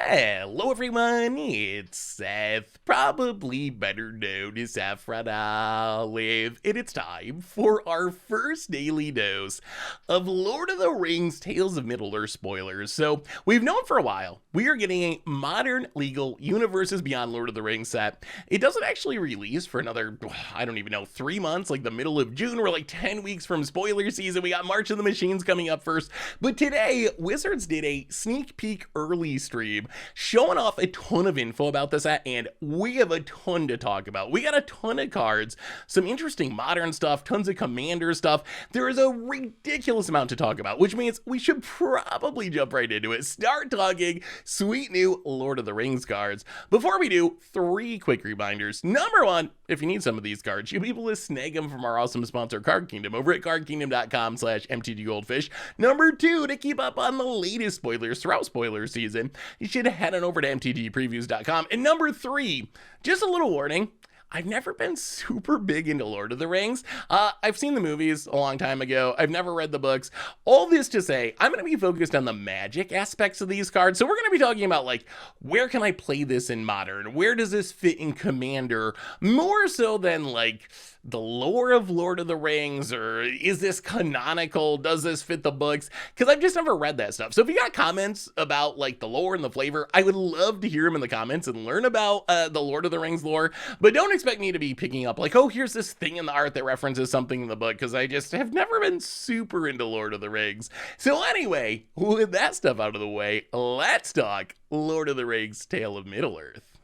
Hello everyone, it's Seth, probably better known as Saffron Olive, and it's time for our first daily dose of Lord of the Rings Tales of Middle-earth spoilers. So, we've known for a while, we are getting a modern legal Universes Beyond Lord of the Rings set. It doesn't actually release for another, I don't even know, 3 months, like the middle of June. We're like 10 weeks from spoiler season. We got March of the Machines coming up first, but today, Wizards did a sneak peek early stream showing off a ton of info about this set, and we have a ton to talk about. We got a ton of cards, some interesting modern stuff, tons of commander stuff. There is a ridiculous amount to talk about, which means we should probably jump right into it. Start talking sweet new Lord of the Rings cards. Before we do, 3 quick reminders. Number 1, if you need some of these cards, you'll be able to snag them from our awesome sponsor Card Kingdom over at cardkingdom.com/MTGGoldfish. Number 2, to keep up on the latest spoilers throughout spoiler season, you should head on over to MTGpreviews.com. And number 3, just a little warning, I've never been super big into Lord of the Rings. I've seen the movies a long time ago. I've never read the books. All this to say, I'm going to be focused on the magic aspects of these cards. So we're going to be talking about, like, where can I play this in Modern? Where does this fit in Commander? More so than, like, the lore of Lord of the Rings, or is this canonical? Does this fit the books? Because I've just never read that stuff. So if you got comments about, like, the lore and the flavor, I would love to hear them in the comments and learn about the Lord of the Rings lore. But don't expect me to be picking up like, oh, here's this thing in the art that references something in the book, because I just have never been super into Lord of the Rings. So anyway, with that stuff out of the way, let's talk Lord of the Rings Tale of Middle-earth.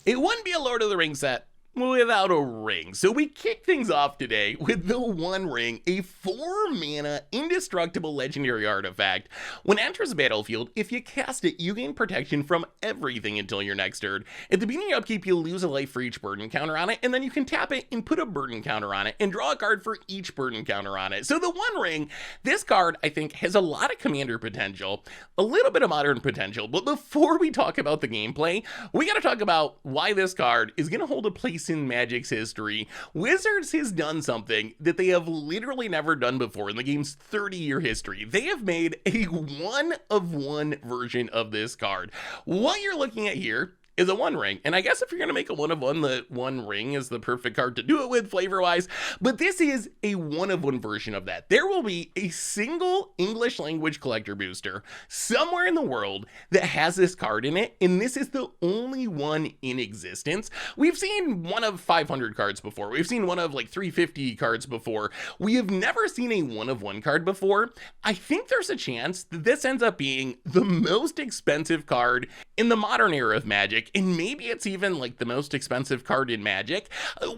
It wouldn't be a Lord of the Rings set without a ring. So we kick things off today with the One Ring, a 4-mana indestructible legendary artifact. When it enters the battlefield, if you cast it, you gain protection from everything until your next turn. At the beginning of upkeep, you lose a life for each burden counter on it, and then you can tap it and put a burden counter on it and draw a card for each burden counter on it. So the One Ring, this card, I think, has a lot of commander potential, a little bit of modern potential, but before we talk about the gameplay, we gotta talk about why this card is gonna hold a place in Magic's history. Wizards has done something that they have literally never done before in the game's 30-year history. They have made a one-of-one version of this card. What you're looking at here is a One Ring, and I guess if you're gonna make a one-of-one, the One Ring is the perfect card to do it with flavor-wise, but this is a one-of-one version of that. There will be a single English language collector booster somewhere in the world that has this card in it, and this is the only one in existence. We've seen one of 500 cards before. We've seen one of like 350 cards before. We have never seen a one-of-one card before. I think there's a chance that this ends up being the most expensive card in the modern era of Magic, and maybe it's even like the most expensive card in Magic.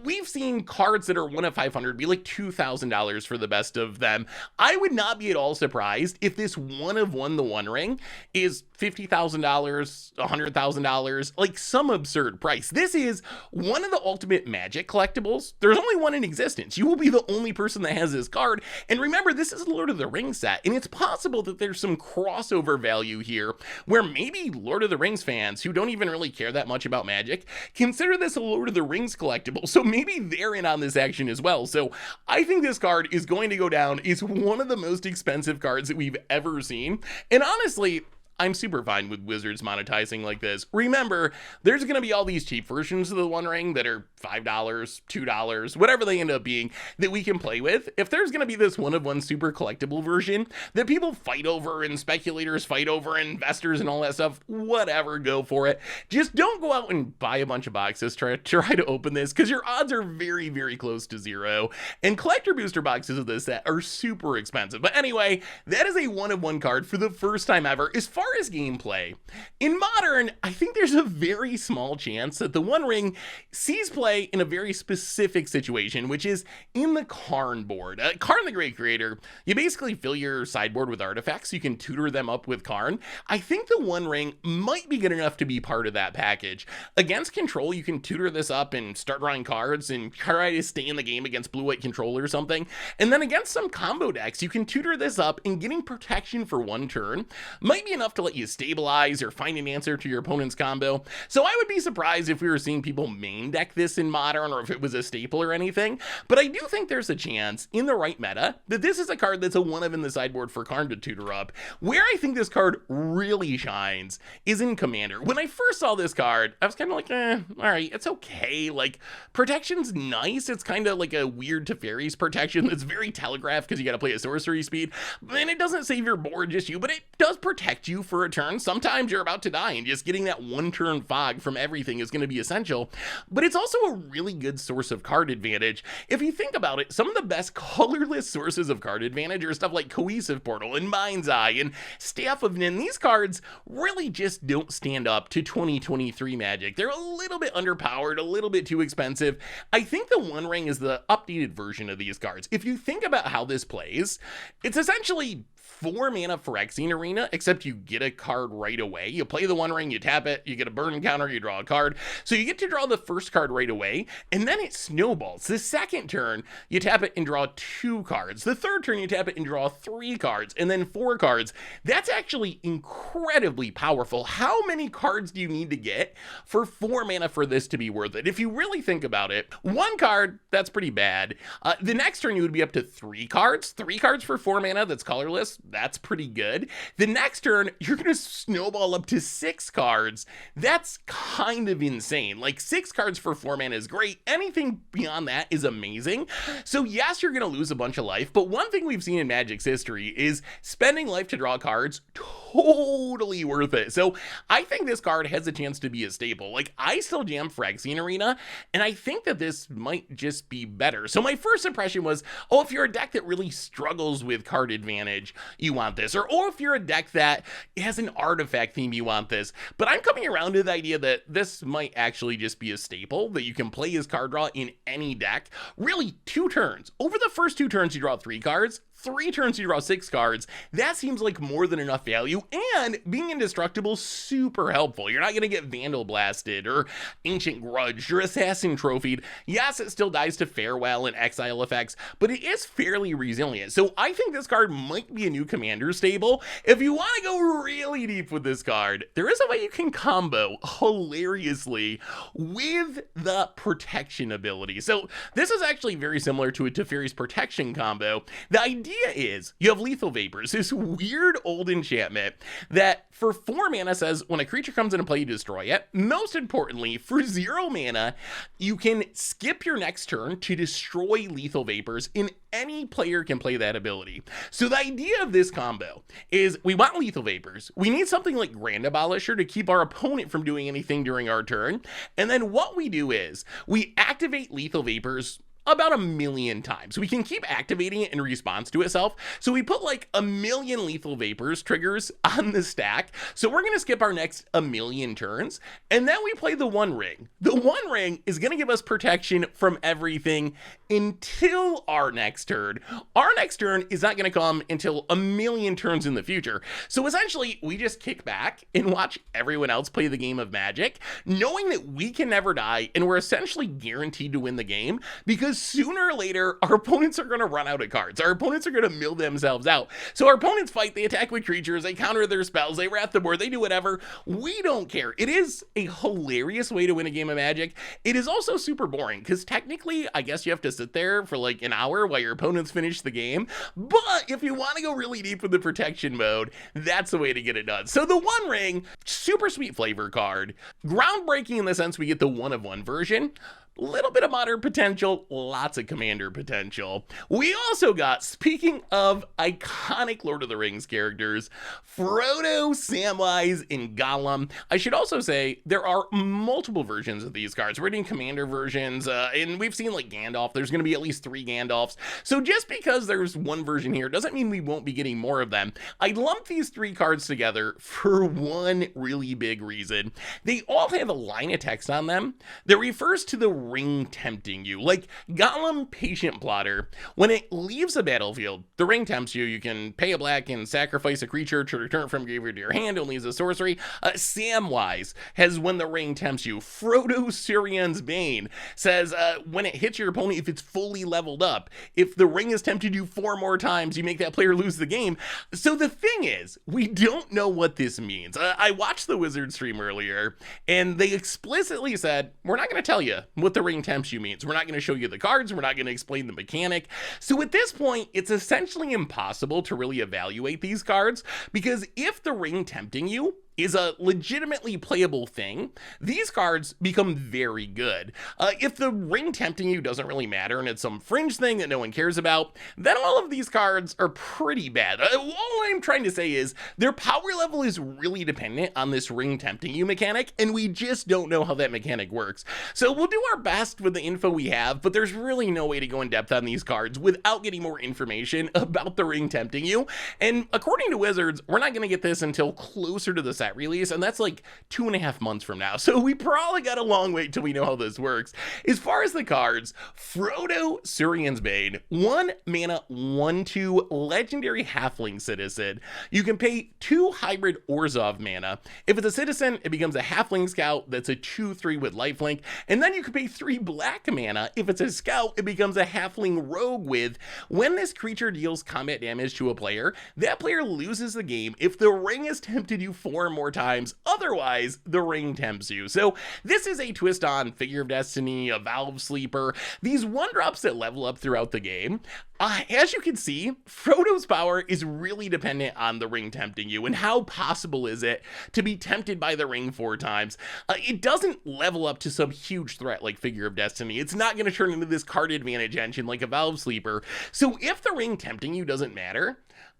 We've seen cards that are 1 of 500 be like $2,000 for the best of them. I would not be at all surprised if this one-of-one, the One Ring, is $50,000, $100,000, like some absurd price. This is one of the ultimate Magic collectibles. There's only one in existence. You will be the only person that has this card. And remember, this is a Lord of the Rings set, and it's possible that there's some crossover value here where maybe Lord of the Rings fans who don't even really care that much about Magic consider this a Lord of the Rings collectible, so maybe they're in on this action as well. So I think this card is going to go down as one of the most expensive cards that we've ever seen, and honestly, I'm super fine with Wizards monetizing like this. Remember, there's going to be all these cheap versions of the One Ring that are $5, $2, whatever they end up being, that we can play with. If there's going to be this one-of-one super collectible version that people fight over and speculators fight over and investors and all that stuff, whatever, go for it. Just don't go out and buy a bunch of boxes, try to open this, because your odds are very, very close to 0. And collector booster boxes of this set are super expensive. But anyway, that is a one-of-one card for the first time ever. As far as gameplay, in Modern, I think there's a very small chance that the One Ring sees play in a very specific situation, which is in the Karn board. Karn the Grey creator, you basically fill your sideboard with artifacts. You can tutor them up with Karn. I think the One Ring might be good enough to be part of that package. Against control, you can tutor this up and start drawing cards and try to stay in the game against blue-white control or something. And then against some combo decks, you can tutor this up, and getting protection for one turn might be enough to let you stabilize or find an answer to your opponent's combo. So I would be surprised if we were seeing people main deck this in Modern or if it was a staple or anything, but I do think there's a chance in the right meta that this is a card that's a one of in the sideboard for Karn to tutor up. Where I think this card really shines is in Commander. When I first saw this card, I was kind of like, alright, it's okay. Like, protection's nice. It's kind of like a weird Teferi's protection that's very telegraphed because you gotta play at sorcery speed, and it doesn't save your board, just you, but it does protect you for a turn. Sometimes you're about to die, and just getting that one turn fog from everything is going to be essential, but it's also a really good source of card advantage. If you think about it, some of the best colorless sources of card advantage are stuff like Cohesive Portal and Mind's Eye and Staff of Nin. These cards really just don't stand up to 2023 Magic. They're a little bit underpowered, a little bit too expensive. I think the One Ring is the updated version of these cards. If you think about how this plays, it's essentially 4 mana Phyrexian Arena, except you get a card right away. You play the One Ring, you tap it, you get a burn counter, you draw a card. So you get to draw the first card right away, and then it snowballs. The second turn, you tap it and draw 2 cards. The third turn, you tap it and draw 3 cards, and then 4 cards. That's actually incredibly powerful. How many cards do you need to get for 4 mana for this to be worth it? If you really think about it, 1 card, that's pretty bad. The next turn, you would be up to 3 cards. 3 cards for 4 mana, that's colorless. That's pretty good. The next turn, you're going to snowball up to 6 cards. That's kind of insane. Like, 6 cards for 4 mana is great. Anything beyond that is amazing. So yes, you're going to lose a bunch of life, but one thing we've seen in Magic's history is spending life to draw cards totally worth it. So I think this card has a chance to be a staple. Like, I still jam Phyrexian Arena, and I think that this might just be better. So my first impression was, oh, if you're a deck that really struggles with card advantage, you want this. Or if you're a deck that has an artifact theme, you want this. But I'm coming around to the idea that this might actually just be a staple, that you can play as card draw in any deck. Really, 2 turns. Over the first 2 turns, you draw 3 cards. 3 turns, you draw 6 cards. That seems like more than enough value, and being indestructible, super helpful. You're not going to get Vandal Blasted or Ancient Grudge or Assassin Trophied. Yes, it still dies to Farewell and Exile effects, but it is fairly resilient. So I think this card might be a new Commander stable. If you want to go really deep with this card, there is a way you can combo hilariously with the protection ability. So this is actually very similar to a Teferi's protection combo. The idea is you have Lethal Vapors, this weird old enchantment that for 4 mana says when a creature comes into play, you destroy it. Most importantly, for 0 mana, you can skip your next turn to destroy Lethal Vapors, and any player can play that ability. So the idea of this combo is we want Lethal Vapors. We need something like Grand Abolisher to keep our opponent from doing anything during our turn. And then what we do is we activate Lethal Vapors about 1,000,000 times. We can keep activating it in response to itself. So we put like 1,000,000 Lethal Vapors triggers on the stack. So we're going to skip our next 1,000,000 turns. And then we play the One Ring. The One Ring is going to give us protection from everything until our next turn. Our next turn is not going to come until 1,000,000 turns in the future. So essentially, we just kick back and watch everyone else play the game of Magic, knowing that we can never die and we're essentially guaranteed to win the game, because sooner or later, our opponents are going to run out of cards. Our opponents are going to mill themselves out. So our opponents fight, they attack with creatures, they counter their spells, they wrath the board, they do whatever. We don't care. It is a hilarious way to win a game of Magic. It is also super boring, because technically, I guess you have to sit there for like an hour while your opponents finish the game. But if you want to go really deep with the protection mode, that's the way to get it done. So the One Ring, super sweet flavor card. Groundbreaking in the sense we get the 1/1 version. Little bit of modern potential, lots of Commander potential. We also got, speaking of iconic Lord of the Rings characters, Frodo, Samwise, and Gollum. I should also say there are multiple versions of these cards. We're getting Commander versions, and we've seen like Gandalf. There's going to be at least 3 Gandalfs. So just because there's one version here doesn't mean we won't be getting more of them. I lumped these 3 cards together for one really big reason. They all have a line of text on them that refers to the ring tempting you. Like Gollum Patient Plotter, when it leaves the battlefield, the ring tempts you. You can pay a black and sacrifice a creature to return it from graveyard to your hand, only as a sorcery. Samwise has when the ring tempts you. Frodo Sirian's Bane says when it hits your opponent, if it's fully leveled up, if the ring has tempted you 4 more times, you make that player lose the game. So the thing is, we don't know what this means. I watched the Wizard stream earlier, and they explicitly said, we're not going to tell you what the ring tempts you means. We're not going to show you the cards. We're not going to explain the mechanic. So at this point, it's essentially impossible to really evaluate these cards, because if the ring tempting you is a legitimately playable thing, these cards become very good. If the ring tempting you doesn't really matter and it's some fringe thing that no one cares about, then all of these cards are pretty bad. All I'm trying to say is their power level is really dependent on this ring tempting you mechanic, and we just don't know how that mechanic works. So we'll do our best with the info we have, but there's really no way to go in depth on these cards without getting more information about the ring tempting you. And according to Wizards, we're not going to get this until closer to the set release, and that's like 2.5 months from now. So we probably got a long wait till we know how this works. As far as the cards, Frodo Sirian's Bane, 1 mana, 1/2 legendary halfling citizen. You can pay 2 hybrid Orzhov mana. If it's a citizen, it becomes a halfling scout that's a 2/3 with lifelink, and then you can pay 3 black mana. If it's a scout, it becomes a halfling rogue with, when this creature deals combat damage to a player, that player loses the game if the ring has tempted you 4 more times. Otherwise, the ring tempts you. So this is a twist on Figure of Destiny, a Valve Sleeper, these 1-drops that level up throughout the game. As you can see, Frodo's power is really dependent on the ring tempting you, and how possible is it to be tempted by the ring 4 times? It doesn't level up to some huge threat like Figure of Destiny. It's not going to turn into this card advantage engine like a Valve Sleeper. So if the ring tempting you doesn't matter,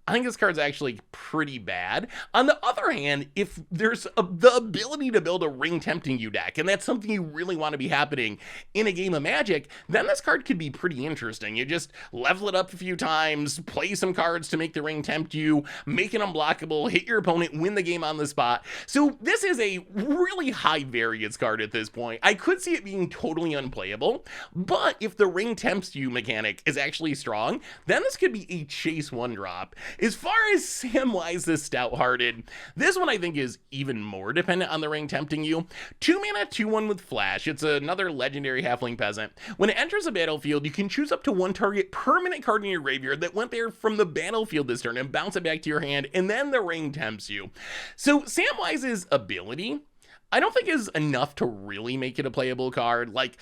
I think this card's actually pretty bad. On the other hand, if there's the ability to build a ring tempting you deck, and that's something you really want to be happening in a game of Magic, then this card could be pretty interesting. You just level it up a few times, play some cards to make the ring tempt you, make it unblockable, hit your opponent, win the game on the spot. So this is a really high variance card at this point. I could see it being totally unplayable, but if the ring tempts you mechanic is actually strong, then this could be a chase 1-drop. As far as Samwise the Stouthearted, this one I think is even more dependent on the ring tempting you. 2 mana, 2/1 with Flash. It's another legendary halfling peasant. When it enters a battlefield, you can choose up to 1 target permanent card in your graveyard that went there from the battlefield this turn and bounce it back to your hand, and then the ring tempts you. So Samwise's ability, I don't think is enough to really make it a playable card. Like,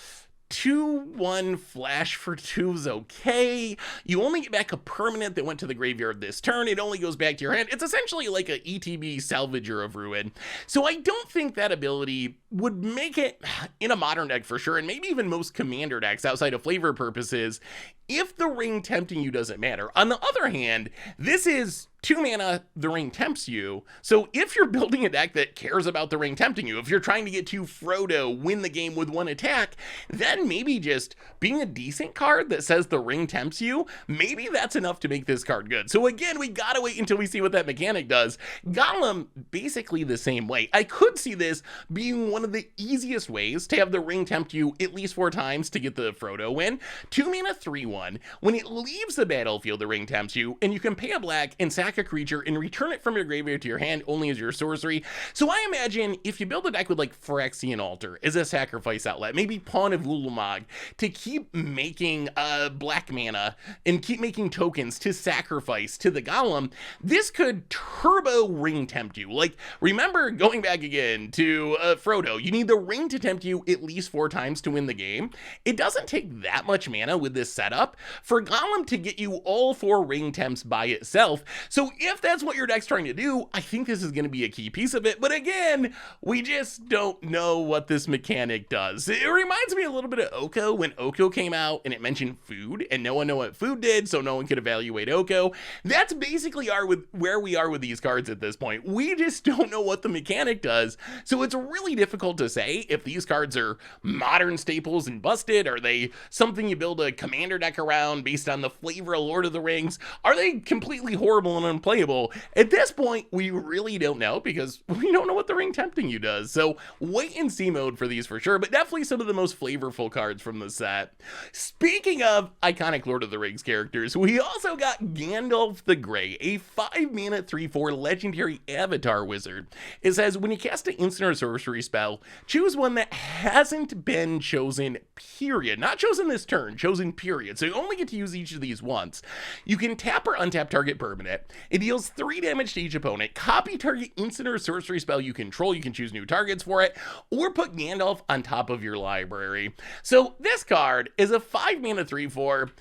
2/1 Flash for 2 is okay. You only get back a permanent that went to the graveyard this turn. It only goes back to your hand. It's essentially like a ETB Salvager of Ruin. So I don't think that ability would make it in a modern deck for sure, and maybe even most commander decks outside of flavor purposes, if the ring tempting you doesn't matter. On the other hand, this is 2 mana, the ring tempts you. So if you're building a deck that cares about the ring tempting you, if you're trying to get to Frodo, win the game with 1 attack, then maybe just being a decent card that says the ring tempts you, maybe that's enough to make this card good. So again, we gotta wait until we see what that mechanic does. Gollum, basically the same way. I could see this being one of the easiest ways to have the ring tempt you at least 4 times to get the Frodo win. 2 mana, 3/1. When it leaves the battlefield, the ring tempts you, and you can pay a black and sack a creature and return it from your graveyard to your hand only as your sorcery. So I imagine if you build a deck with like Phyrexian Altar as a sacrifice outlet, maybe Pawn of Lulumag to keep making black mana and keep making tokens to sacrifice to the Gollum, this could turbo ring tempt you. Like, remember, going back again to Frodo, you need the ring to tempt you at least 4 times to win the game. It doesn't take that much mana with this setup for Gollum to get you all 4 ring tempts by itself. So if that's what your deck's trying to do, I think this is going to be a key piece of it. But again, we just don't know what this mechanic does. It reminds me a little bit of Oko when Oko came out and it mentioned food and no one knew what food did, so no one could evaluate Oko. That's basically where we are with these cards at this point. We just don't know what the mechanic does. So it's really difficult to say if these cards are modern staples and busted. Are they something you build a commander deck deck around based on the flavor of Lord of the Rings? Are they completely horrible and unplayable? At this point, we really don't know because we don't know what the Ring Tempting You does. So wait and see mode for these for sure, but definitely some of the most flavorful cards from the set. Speaking of iconic Lord of the Rings characters, we also got Gandalf the Grey, a 5-mana 3/4 legendary avatar wizard. It says when you cast an instant or sorcery spell, choose one that hasn't been chosen, period. Not chosen this turn, chosen period. So you only get to use each of these once. You can tap or untap target permanent. It deals 3 damage to each opponent. Copy target instant or sorcery spell you control. You can choose new targets for it, or put Gandalf on top of your library. So this card is a 5-mana 3/4.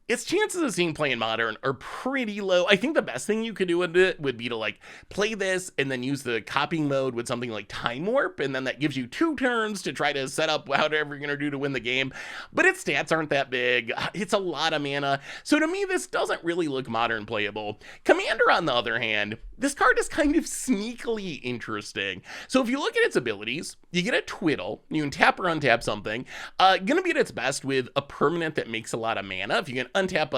Its chances of seeing play in Modern are pretty low. I think the best thing you could do with it would be to like play this and then use the copying mode with something like Time Warp, and then that gives you 2 turns to try to set up whatever you're gonna do to win the game. But its stats aren't that big. It's a lot of mana. So to me, this doesn't really look Modern playable. Commander, on the other hand, this card is kind of sneakily interesting. So if you look at its abilities, you get a Twiddle. You can tap or untap something. Gonna be at its best with a permanent that makes a lot of mana. If you can untap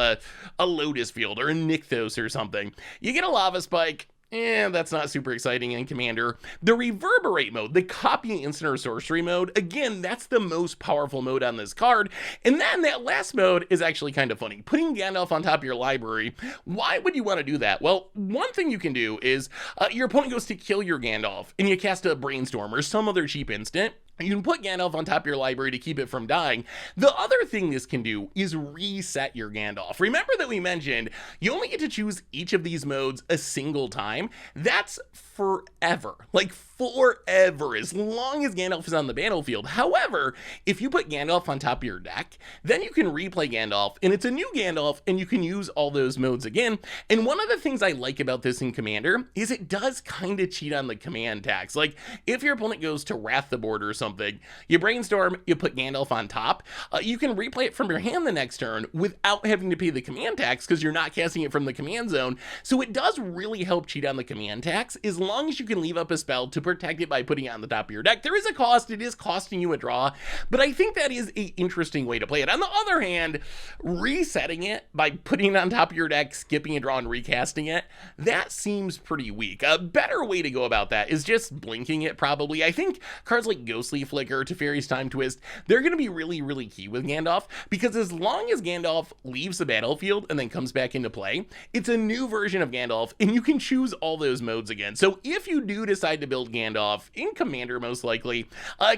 a Lotus Field or a Nykthos or something, you get a Lava Spike. That's not super exciting in Commander. The Reverberate mode, the copy instant or sorcery mode, again, that's the most powerful mode on this card. And then that last mode is actually kind of funny. Putting Gandalf on top of your library, why would you want to do that? Well, one thing you can do is your opponent goes to kill your Gandalf and you cast a Brainstorm or some other cheap instant. You can put Gandalf on top of your library to keep it from dying. The other thing this can do is reset your Gandalf. Remember that we mentioned you only get to choose each of these modes a single time. That's forever. Like forever, as long as Gandalf is on the battlefield. However, if you put Gandalf on top of your deck, then you can replay Gandalf, and it's a new Gandalf, and you can use all those modes again. And one of the things I like about this in Commander is it does kind of cheat on the command tax. Like, if your opponent goes to Wrath the Board or something, you Brainstorm, you put Gandalf on top, you can replay it from your hand the next turn without having to pay the command tax because you're not casting it from the command zone. So it does really help cheat on the command tax as long as you can leave up a spell to protect it by putting it on the top of your deck. There is a cost, it is costing you a draw, but I think that is an interesting way to play it. On the other hand, resetting it by putting it on top of your deck, skipping a draw and recasting it, that seems pretty weak. A better way to go about that is just blinking it probably. I think cards like Ghostly Flicker, Teferi's Time Twist, they're going to be really, really key with Gandalf, because as long as Gandalf leaves the battlefield and then comes back into play, it's a new version of Gandalf, and you can choose all those modes again. So if you do decide to build Gandalf, in Commander most likely,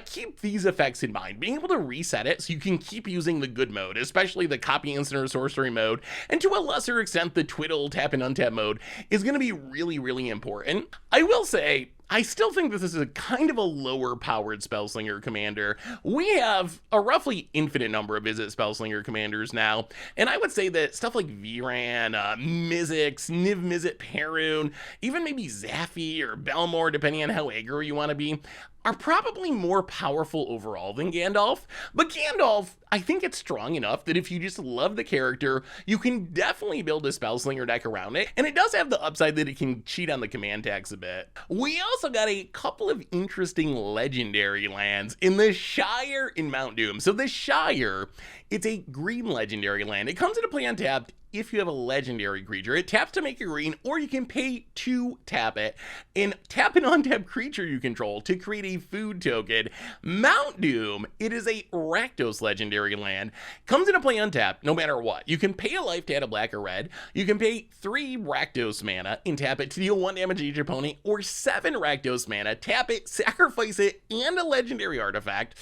keep these effects in mind. Being able to reset it so you can keep using the good mode, especially the copy instant or sorcery mode, and to a lesser extent the Twiddle tap and untap mode, is going to be really, really important. I will say, I still think that this is a kind of a lower powered Spellslinger commander. We have a roughly infinite number of Visit Spellslinger commanders now, and I would say that stuff like Viran, Mizzix, Niv Mizzet Perun, even maybe Zaffi or Belmore, depending on how aggro you want to be, are probably more powerful overall than Gandalf. But Gandalf, I think it's strong enough that if you just love the character, you can definitely build a Spellslinger deck around it, and it does have the upside that it can cheat on the command tax a bit. We also got a couple of interesting legendary lands in the Shire in Mount Doom. So the Shire, it's a green legendary land. It comes into play untapped if you have a legendary creature. It taps to make a green, or you can pay to tap it, and tap an untap creature you control to create a food token. Mount Doom, it is a Rakdos legendary land. Comes into play untapped no matter what. You can pay a life to add a black or red. You can pay 3 Rakdos mana and tap it to deal 1 damage to each opponent, or 7 Rakdos mana, tap it, sacrifice it, and a legendary artifact.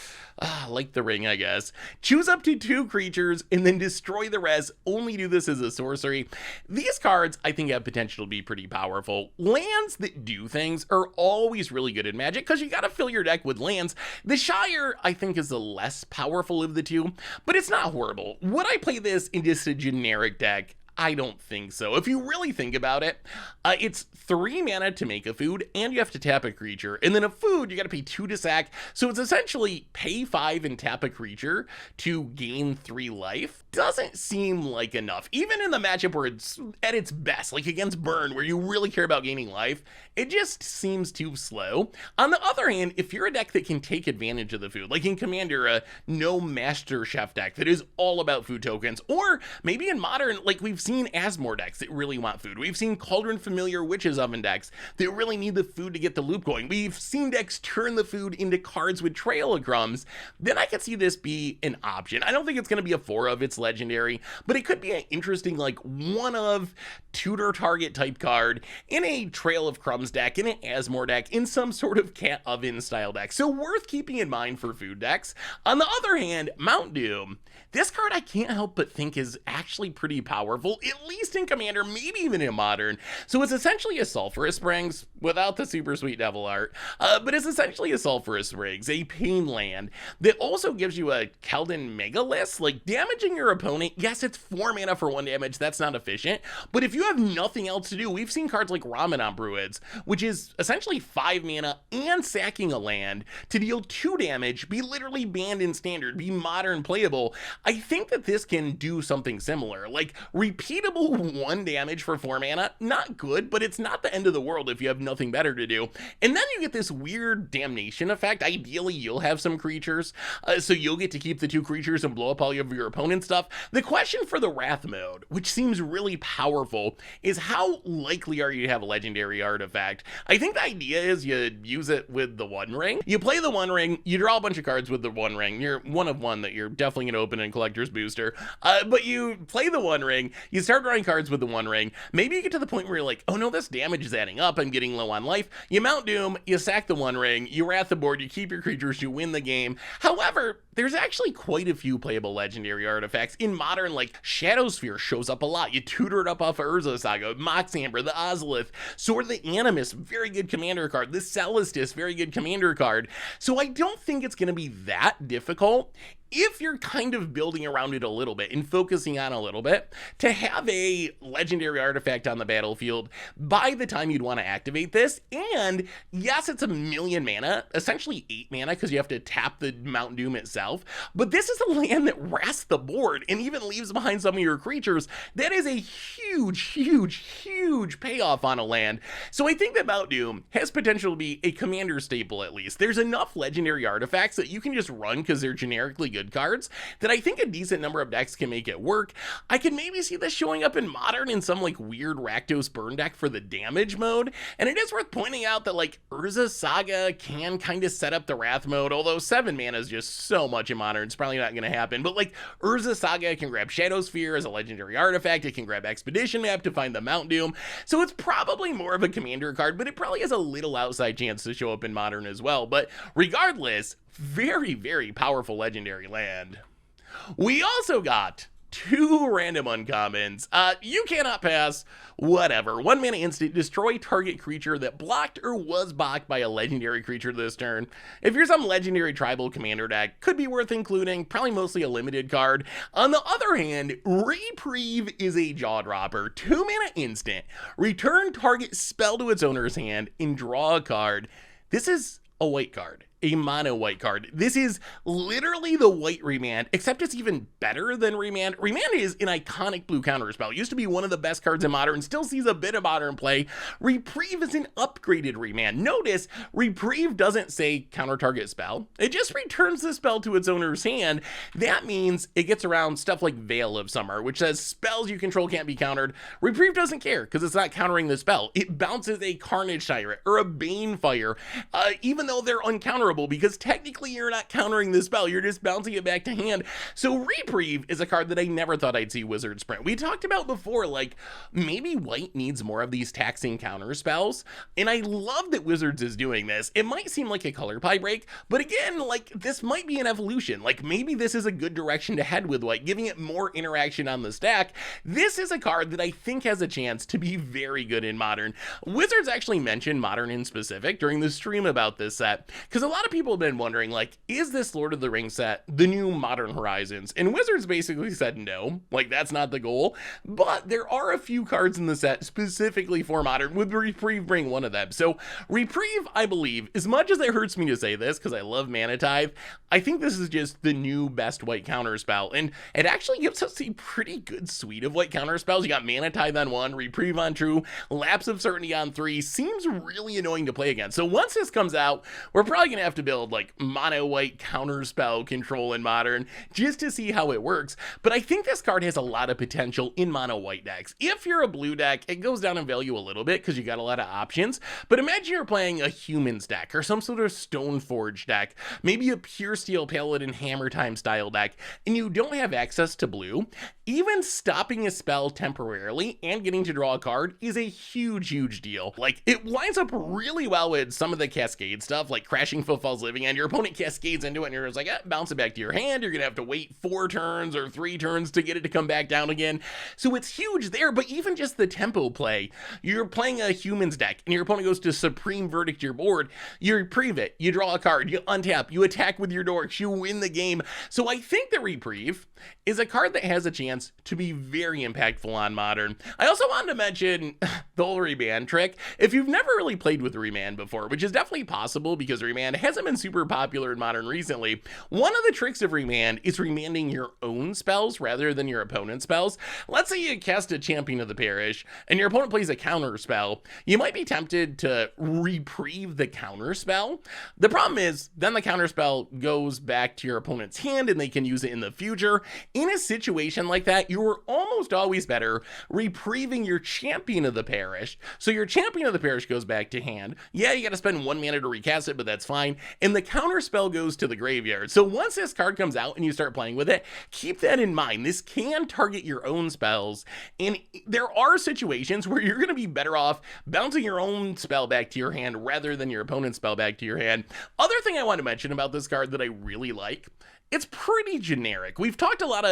Like the Ring, I guess. Choose up to 2 creatures and then destroy the rest. Only do this as a sorcery. These cards, I think, have potential to be pretty powerful. Lands that do things are always really good in Magic because you gotta fill your deck with lands. The Shire, I think, is the less powerful of the two, but it's not horrible. Would I play this in just a generic deck? I don't think so. If you really think about it, it's 3 mana to make a food, and you have to tap a creature. And then a food, you gotta pay 2 to sack. So it's essentially pay 5 and tap a creature to gain 3 life. Doesn't seem like enough. Even in the matchup where it's at its best, like against Burn, where you really care about gaining life, it just seems too slow. On the other hand, if you're a deck that can take advantage of the food, like in Commander, a no Master Chef deck that is all about food tokens, or maybe in Modern, like we've seen Asmore decks that really want food. We've seen Cauldron Familiar Witch's Oven decks that really need the food to get the loop going. We've seen decks turn the food into cards with Trail of Crumbs. Then I could see this be an option. I don't think it's going to be a 4 of its legendary, but it could be an interesting, like, 1 of tutor target type card in a Trail of Crumbs deck, in an Asmore deck, in some sort of Cat Oven style deck. So worth keeping in mind for food decks. On the other hand, Mount Doom. This card I can't help but think is actually pretty powerful, at least in Commander, maybe even in Modern. So it's essentially a Sulphurous Springs without the super sweet devil art, but it's essentially a Sulphurous Springs, a pain land that also gives you a Keldon Megalith, like damaging your opponent. Yes, it's 4 mana for 1 damage, that's not efficient, but if you have nothing else to do, we've seen cards like Ramadan Druids, which is essentially 5 mana and sacking a land to deal 2 damage, be literally banned in Standard, be Modern playable. I think that this can do something similar, like repeatable 1 damage for 4 mana, not good, but it's not the end of the world if you have nothing better to do. And then you get this weird damnation effect. Ideally, you'll have some creatures, so you'll get to keep the 2 creatures and blow up all of your opponent's stuff. The question for the Wrath mode, which seems really powerful, is how likely are you to have a legendary artifact? I think the idea is you use it with the One Ring. You play the One Ring, you draw a bunch of cards with the One Ring. You're 1 of 1 that you're definitely going to open in Collector's Booster, but you play the One Ring, you start drawing cards with the One Ring. Maybe you get to the point where you're like, oh no, this damage is adding up, I'm getting low on life. You Mount Doom, you sack the One Ring, you Wrath the board, you keep your creatures, you win the game. However, there's actually quite a few playable legendary artifacts. In Modern, like Shadowsphere shows up a lot. You tutor it up off of Urza Saga, Mox Amber, the Ozolith, Sword of the Animus, very good commander card, the Celestis, very good commander card. So I don't think it's going to be that difficult, if you're kind of building around it a little bit and focusing on a little bit, to have a legendary artifact on the battlefield by the time you'd want to activate this. And yes, it's 1,000,000 mana, essentially 8 mana because you have to tap the Mount Doom itself, but this is a land that wrasts the board and even leaves behind some of your creatures. That is a huge payoff on a land. So I think that Mount Doom has potential to be a commander staple at least. There's enough legendary artifacts that you can just run because they're generically good cards that I think a decent number of decks can make it work. I can maybe see this showing up in Modern in some like weird Rakdos burn deck for the damage mode. And it is worth pointing out that like Urza Saga can kind of set up the Wrath mode, although 7 mana is just so much in Modern, it's probably not going to happen. But like Urza Saga can grab Shadowsphere as a legendary artifact, it can grab Expedition Map to find the Mount Doom. So it's probably more of a commander card, but it probably has a little outside chance to show up in Modern as well. But regardless, very powerful legendary land. We also got 2 random uncommons. You cannot pass, whatever. 1 mana instant, destroy target creature that blocked or was blocked by a legendary creature this turn. If you're some legendary tribal commander deck, could be worth including, probably mostly a limited card. On the other hand, Reprieve is a jaw dropper. 2 mana instant, return target spell to its owner's hand and draw a card. This is a white card. A mono white card. This is literally the white Remand, except it's even better than Remand. Remand is an iconic blue counterspell. It used to be one of the best cards in Modern, still sees a bit of Modern play. Reprieve is an upgraded Remand. Notice, Reprieve doesn't say counter target spell. It just returns the spell to its owner's hand. That means it gets around stuff like Veil of Summer, which says spells you control can't be countered. Reprieve doesn't care because it's not countering the spell. It bounces a Carnage Tyrant or a Bane Fire, even though they're uncounterable, because technically you're not countering the spell, you're just bouncing it back to hand. So Reprieve is a card that I never thought I'd see Wizards sprint. We talked about before, like, maybe white needs more of these taxing counter spells, and I love that Wizards is doing this. It might seem like a color pie break, but again, like, this might be an evolution. Like, maybe this is a good direction to head with white, giving it more interaction on the stack. This is a card that I think has a chance to be very good in Modern. Wizards actually mentioned Modern in specific during the stream about this set, because a lot lot of people have been wondering, like, is this Lord of the Rings set the new Modern Horizons? And Wizards basically said no, like, that's not the goal. But there are a few cards in the set specifically for Modern, with Reprieve being one of them. So Reprieve, I believe, as much as it hurts me to say this, because I love Mana Tithe, I think this is just the new best white counterspell. And it actually gives us a pretty good suite of white counterspells. You got Mana Tithe on 1, Reprieve on 2, Lapse of Certainty on 3. Seems really annoying to play against. So once this comes out, we're probably going to have to build like mono white counterspell control in Modern just to see how it works. But I think this card has a lot of potential in mono white decks. If you're a blue deck, it goes down in value a little bit because you got a lot of options. But imagine you're playing a Humans deck or some sort of Stoneforge deck, maybe a Pure Steel Paladin Hammer Time style deck, and you don't have access to blue. Even stopping a spell temporarily and getting to draw a card is a huge deal. Like, it lines up really well with some of the Cascade stuff, like Crashing Footfalls Living End. Your opponent cascades into it and you're just like, bounce it back to your hand. You're gonna have to wait 4 turns or 3 turns to get it to come back down again. So it's huge there, but even just the tempo play, you're playing a Humans deck and your opponent goes to Supreme Verdict your board, you reprieve it, you draw a card, you untap, you attack with your dorks, you win the game. So I think the Reprieve is a card that has a chance to be very impactful on Modern. I also wanted to mention the whole Remand trick. If you've never really played with Remand before, which is definitely possible because Remand hasn't been super popular in Modern recently, one of the tricks of Remand is remanding your own spells rather than your opponent's spells. Let's say you cast a Champion of the Parish and your opponent plays a counter spell. You might be tempted to reprieve the counter spell. The problem is then the counter spell goes back to your opponent's hand and they can use it in the future. In a situation like that, you're almost always better reprieving your Champion of the Parish. So your Champion of the Parish goes back to hand. Yeah, you gotta spend 1 mana to recast it, but that's fine. And the counter spell goes to the graveyard. So once this card comes out and you start playing with it, keep that in mind. This can target your own spells. And there are situations where you're gonna be better off bouncing your own spell back to your hand rather than your opponent's spell back to your hand. Other thing I want to mention about this card that I really like, it's pretty generic. We've talked about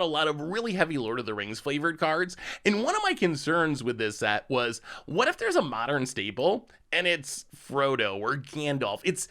a lot of really heavy Lord of the Rings flavored cards, and one of my concerns with this set was, what if there's a Modern staple and it's Frodo or Gandalf? It's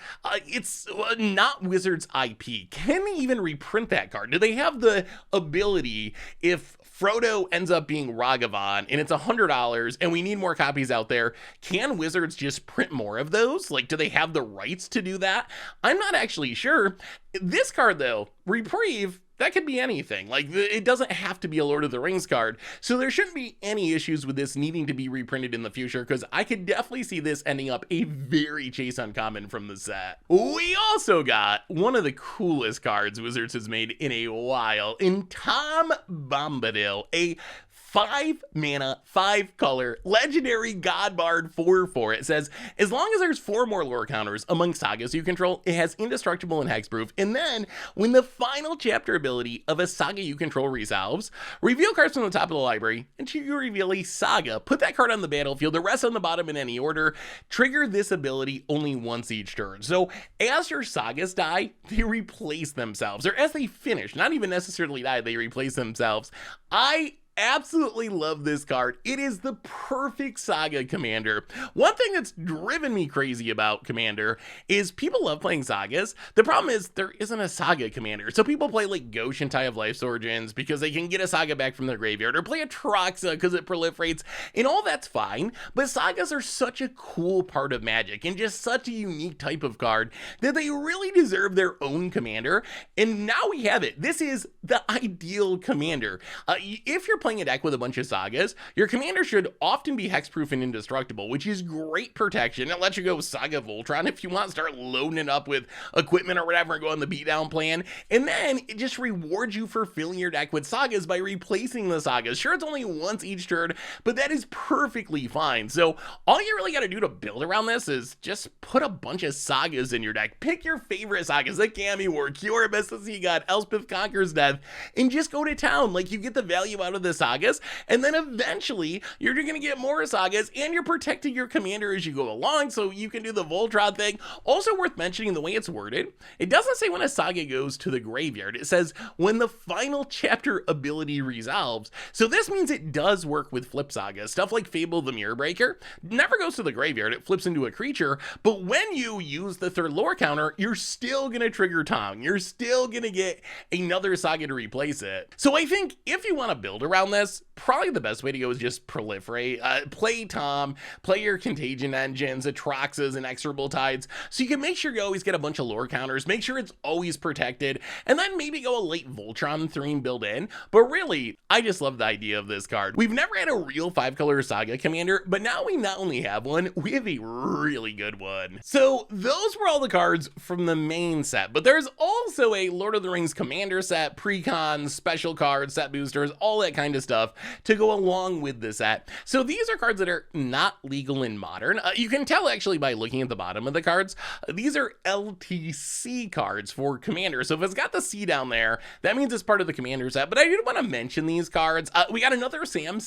not Wizards IP. Can they even reprint that card? Do they have the ability, if Frodo ends up being Ragavan and it's $100 and we need more copies out there, can Wizards just print more of those? Like, do they have the rights to do that? I'm not actually sure. This card though, Reprieve, that could be anything. Like, it doesn't have to be a Lord of the Rings card. So there shouldn't be any issues with this needing to be reprinted in the future, because I could definitely see this ending up a very chase uncommon from the set. We also got one of the coolest cards Wizards has made in a while in Tom Bambadil, a 5 mana, 5 color, legendary God Bard 4/4. It says, as long as there's 4 more lore counters among sagas you control, it has indestructible and hexproof. And then, when the final chapter ability of a saga you control resolves, reveal cards from the top of the library until you reveal a saga. Put that card on the battlefield, the rest on the bottom in any order. Trigger this ability only once each turn. So, as your sagas die, they replace themselves. Or as they finish, not even necessarily die, they replace themselves. I absolutely love this card. It is the perfect saga commander. One thing that's driven me crazy about Commander is people love playing sagas. The problem is there isn't a saga commander. So people play like Goshen Tie of Life's Origins because they can get a saga back from their graveyard, or play a Troxa because it proliferates, and all that's fine. But sagas are such a cool part of Magic and just such a unique type of card that they really deserve their own commander. And now we have it. This is the ideal commander. If you're playing a deck with a bunch of sagas, your commander should often be hexproof and indestructible, which is great protection. It lets you go Saga Voltron if you want to start loading it up with equipment or whatever and go on the beatdown plan. And then it just rewards you for filling your deck with sagas by replacing the sagas. Sure, it's only once each turn, but that is perfectly fine. So all you really got to do to build around this is just put a bunch of sagas in your deck. Pick your favorite sagas, the Cammy War, Kioribus the Sea God, Elspeth Conquers Death, and just go to town. Like, you get the value out of this the sagas, and then eventually you're going to get more sagas, and you're protecting your commander as you go along, so you can do the Voltron thing. Also worth mentioning the way it's worded, it doesn't say when a saga goes to the graveyard, it says when the final chapter ability resolves. So this means it does work with flip sagas. Stuff like Fable the Mirror Breaker never goes to the graveyard, it flips into a creature, but when you use the third lore counter, you're still gonna trigger Tom. You're still gonna get another saga to replace it. So I think if you want to build around this, probably the best way to go is just proliferate. Play Tom, play your Contagion engines, Atroxas, and Exorable Tides, so you can make sure you always get a bunch of lore counters, make sure it's always protected, and then maybe go a late Voltron theme build in. But really, I just love the idea of this card. We've never had a real 5-color saga commander, but now we not only have one, we have a really good one. So those were all the cards from the main set, but there's also a Lord of the Rings commander set, precons, special cards, set boosters, all that kind of stuff to go along with the set. So these are cards that are not legal in Modern. You can tell actually by looking at the bottom of the cards. These are LTC cards for commander. So if it's got the C down there, that means it's part of the commander set. But I did want to mention these cards. We got another Sam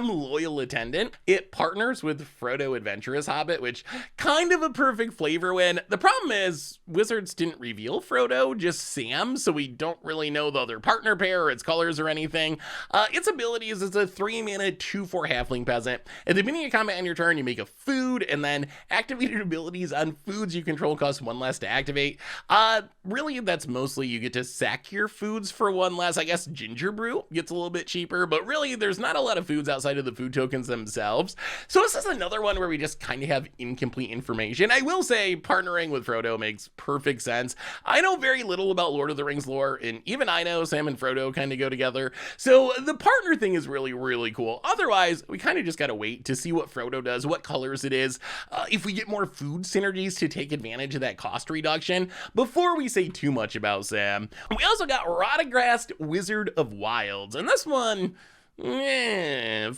Loyal Attendant. It partners with Frodo Adventurous Hobbit, which kind of a perfect flavor win. The problem is Wizards didn't reveal Frodo, just Sam, so we don't really know the other partner pair or its colors or anything. Its abilities is a 3-mana 2/4 halfling peasant. At the beginning of combat on your turn, you make a food, and then activated abilities on foods you control cost 1 less to activate. Really, that's mostly you get to sack your foods for 1 less. I guess Ginger Brew gets a little bit cheaper, but really there's not a lot of foods outside of the food tokens themselves. So this is another one where we just kind of have incomplete information. I will say partnering with Frodo makes perfect sense. I know very little about Lord of the Rings lore, and even I know Sam and Frodo kind of go together. So the partner thing is really cool. Otherwise, we kind of just gotta wait to see what Frodo does, what colors it is, if we get more food synergies to take advantage of that cost reduction before we say too much about Sam. We also got Radagast, Wizard of Wilds, and this one, 4-mana,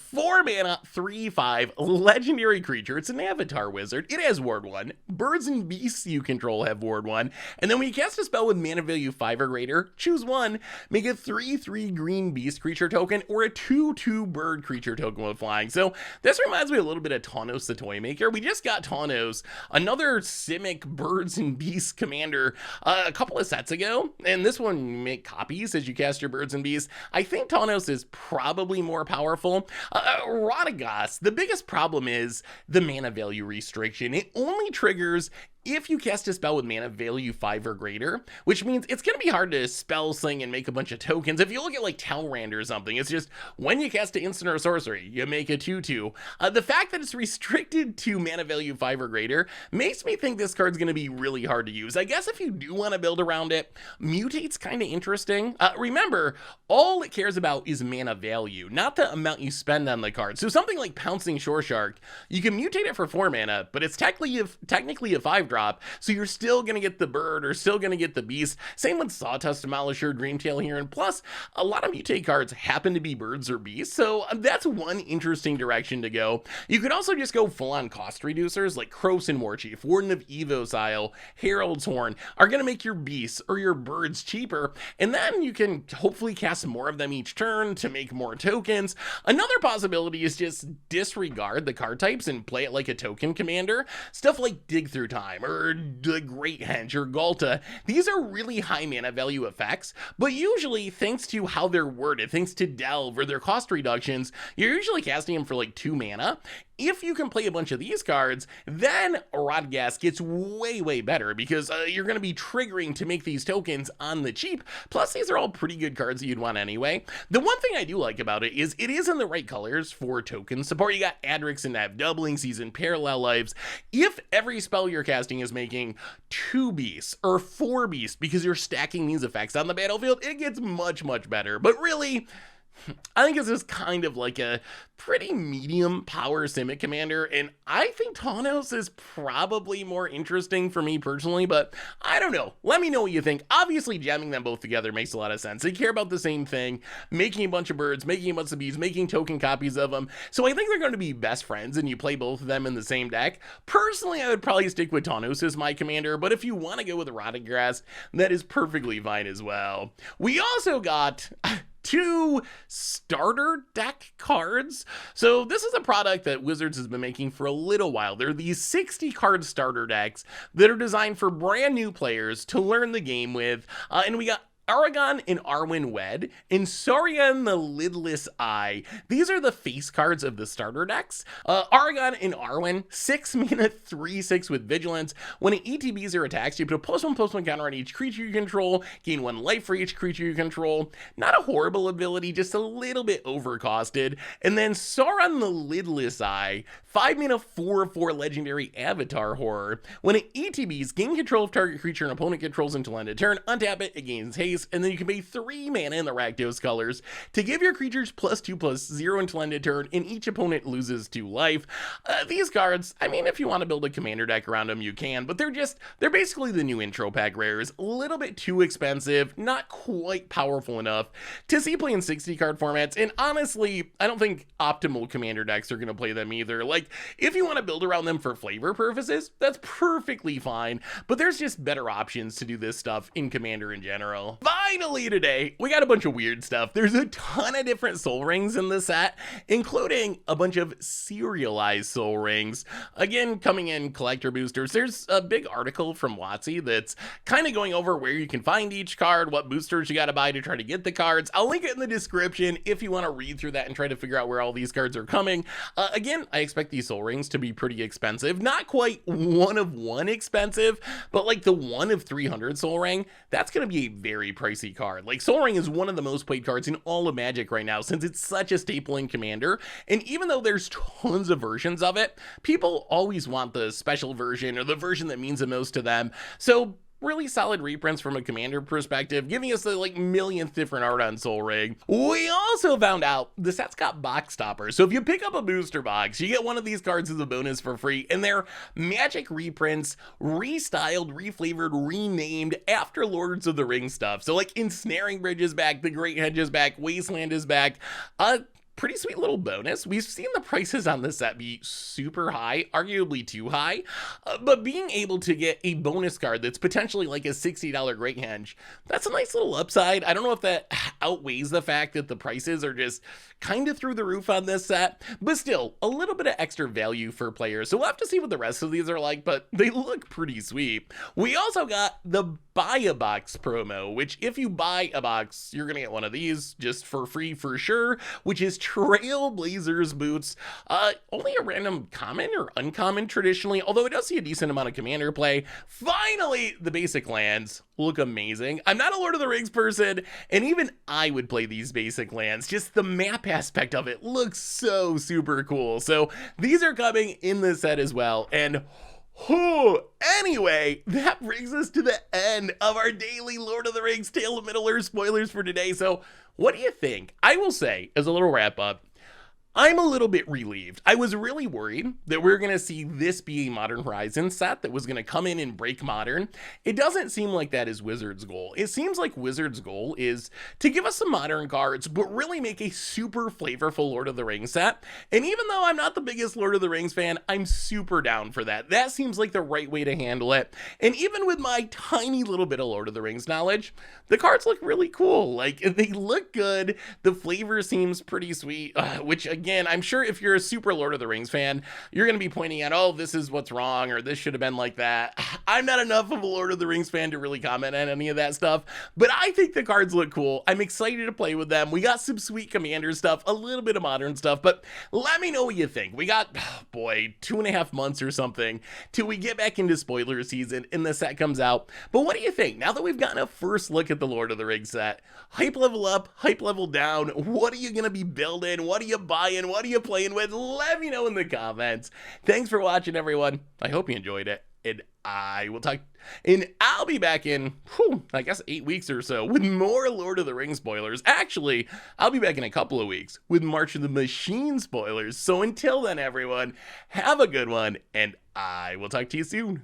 3/5, legendary creature. It's an avatar wizard. It has ward 1. Birds and beasts you control have ward 1. And then when you cast a spell with mana value 5 or greater, choose one, make a 3/3 green beast creature token or a 2/2 bird creature token with flying. So this reminds me a little bit of Tawnos the Toymaker. We just got Tawnos, another Simic birds and beasts commander, a couple of sets ago. And this one, you make copies as you cast your birds and beasts. I think Tawnos is probably more powerful. Radagast, the biggest problem is the mana value restriction. It only triggers if you cast a spell with mana value 5 or greater, which means it's going to be hard to spell sling and make a bunch of tokens. If you look at like Talrand or something, it's just when you cast an instant or sorcery, you make a 2/2. The fact that it's restricted to mana value 5 or greater makes me think this card's going to be really hard to use. I guess if you do want to build around it, Mutate's kind of interesting. Remember, all it cares about is mana value, not the amount you spend on the card. So something like Pouncing Shore Shark, you can mutate it for 4 mana, but it's technically a 5 drop, so you're still gonna get the bird or still gonna get the beast. Same with Sawtusk Demolisher, Dreamtail here, and plus a lot of mutate cards happen to be birds or beasts, so that's one interesting direction to go. You could also just go full-on cost reducers like Krosan Warchief, Warden of Evos Isle, Herald's Horn are gonna make your beasts or your birds cheaper, and then you can hopefully cast more of them each turn to make more tokens. Another possibility is just disregard the card types and play it like a token commander. Stuff like Dig Through Time or the Great Henge or Galta. These are really high mana value effects, but usually thanks to how they're worded, thanks to Delve or their cost reductions, you're usually casting them for like 2 mana. If you can play a bunch of these cards, then Radagast gets way better because you're going to be triggering to make these tokens on the cheap. Plus, these are all pretty good cards that you'd want anyway. The one thing I do like about it is in the right colors for token support. You got Adrix and Nav Doubling Season, Parallel Lives. If every spell you're casting is making 2 beasts or 4 beasts because you're stacking these effects on the battlefield, it gets much better. But really, I think it's just kind of like a pretty medium power Simic commander, and I think Tawnos is probably more interesting for me personally, but I don't know. Let me know what you think. Obviously, jamming them both together makes a lot of sense. They care about the same thing, making a bunch of birds, making a bunch of bees, making token copies of them, so I think they're going to be best friends, and you play both of them in the same deck. Personally, I would probably stick with Tawnos as my commander, but if you want to go with Radagast, that is perfectly fine as well. We also got 2 starter deck cards. So this is a product that Wizards has been making for a little while. There are these 60 card starter decks that are designed for brand new players to learn the game with, and we got Aragorn and Arwen Wed, and Sauron the Lidless Eye. These are the face cards of the starter decks. Aragorn and Arwen, 6 mana, 3/6 with Vigilance. When it ETBs or attacks, you put a +1/+1 counter on each creature you control, gain 1 life for each creature you control. Not a horrible ability, just a little bit overcosted. And then Sauron the Lidless Eye, 5 mana, 4/4 legendary avatar horror. When it ETBs, gain control of target creature an opponent controls until end of turn, untap it, it gains haste, and then you can pay 3 mana in the Rakdos colors to give your creatures +2/+0 until end of turn, and each opponent loses 2 life. These cards, I mean, if you want to build a commander deck around them, you can, but they're basically the new intro pack rares. A little bit too expensive, not quite powerful enough to see play in 60 card formats, and honestly, I don't think optimal commander decks are going to play them either. Like, if you want to build around them for flavor purposes, that's perfectly fine, but there's just better options to do this stuff in commander in general. Finally today, we got a bunch of weird stuff. There's a ton of different soul rings in the set, including a bunch of serialized soul rings. Again, coming in collector boosters. There's a big article from WotC that's kind of going over where you can find each card, what boosters you got to buy to try to get the cards. I'll link it in the description if you want to read through that and try to figure out where all these cards are coming. Again, I expect these soul rings to be pretty expensive. Not quite 1 of 1 expensive, but like the 1 of 300 soul ring, that's going to be a very pricey card. Like, Soul Ring is one of the most played cards in all of Magic right now, since it's such a staple in Commander, and even though there's tons of versions of it, people always want the special version or the version that means the most to them. So really solid reprints from a commander perspective, giving us the like millionth different art on Soul Ring. We also found out the set's got box stoppers, so if you pick up a booster box, you get one of these cards as a bonus for free, and they're Magic reprints, restyled, reflavored, renamed after Lords of the Rings stuff. So like Ensnaring Bridge is back, The Great Hedge is back, Wasteland is back. Pretty sweet little bonus. We've seen the prices on this set be super high, arguably too high, but being able to get a bonus card that's potentially like a $60 Great Hedge, that's a nice little upside. I don't know if that outweighs the fact that the prices are just kind of through the roof on this set, but still a little bit of extra value for players. So we'll have to see what the rest of these are like, but they look pretty sweet. We also got the Buy a Box promo, which if you buy a box, you're gonna get one of these just for free for sure, which is Trailblazers boots. Only a random common or uncommon traditionally, although it does see a decent amount of commander play. Finally, the basic lands look amazing. I'm not a Lord of the Rings person, and even I would play these basic lands. Just the map aspect of it looks so super cool. So these are coming in the set as well, and anyway, that brings us to the end of our daily Lord of the Rings Tale of Middle-earth spoilers for today. So what do you think? I will say, as a little wrap up, I'm a little bit relieved. I was really worried that we were going to see this be a Modern Horizons set that was going to come in and break Modern. It doesn't seem like that is Wizards' goal. It seems like Wizards' goal is to give us some Modern cards, but really make a super flavorful Lord of the Rings set. And even though I'm not the biggest Lord of the Rings fan, I'm super down for that. That seems like the right way to handle it. And even with my tiny little bit of Lord of the Rings knowledge, the cards look really cool. Like, they look good. The flavor seems pretty sweet, which again, I'm sure if you're a super Lord of the Rings fan, you're going to be pointing out, oh, this is what's wrong, or this should have been like that. I'm not enough of a Lord of the Rings fan to really comment on any of that stuff, but I think the cards look cool. I'm excited to play with them. We got some sweet commander stuff, a little bit of modern stuff, but let me know what you think. We got, 2.5 months or something till we get back into spoiler season and the set comes out. But what do you think? Now that we've gotten a first look at the Lord of the Rings set, hype level up, hype level down, what are you going to be building? What are you buying? What are you playing with? Let me know in the comments. Thanks for watching, everyone. I hope you enjoyed it, and I'll be back in, I guess 8 weeks or so with more Lord of the Rings spoilers. Actually, I'll be back in a couple of weeks with March of the Machine spoilers. So until then, everyone, have a good one, and I will talk to you soon.